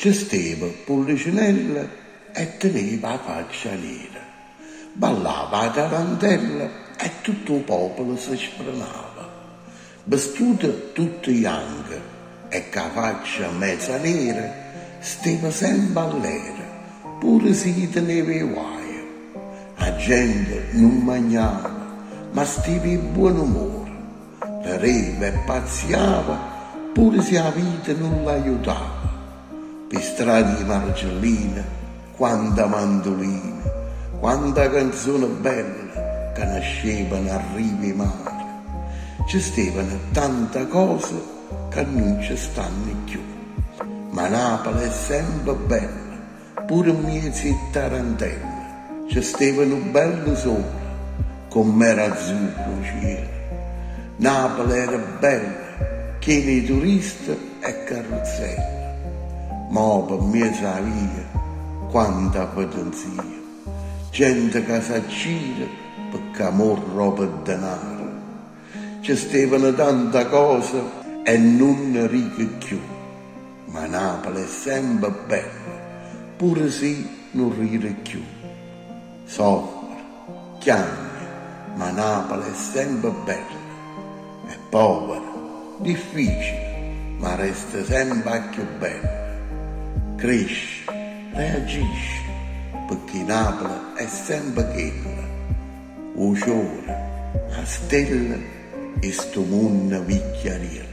Ci steva Pullicinella e teneva la faccia nera. Ballava la tarantella e tutto il popolo si spronava. Vestito tutto bianco e con la faccia mezza nera, stava sempre all'era, pure si teneva i guai. La gente non mangiava, ma stava in buon umore. La reva e pazziava, pure se la vita non l'aiutava. Per strade di Margellina, quanta mandolina, quanta canzone bella che nascevano a rive mare. Ci stavano tante cose che non ci stanno più. Ma Napoli è sempre bella, pure mezzo di tarantella. Ci stavano belli sole, come era azzurro il cielo. Napoli era bella, piena di turisti e carrozzelle. Ma per mezzo alla via, quanta potenza. Gente che si aggira perché amor per denaro. Ci stavano tante cose e non ricche più. Ma Napoli è sempre bella, pure se non ride più. Soffre, chiama, ma Napoli è sempre bella. È povera, difficile, ma resta sempre più bella. Cresce, reagisce, perché Napoli è sempre quella. O sole, a stella e sto mondo vicchiariello.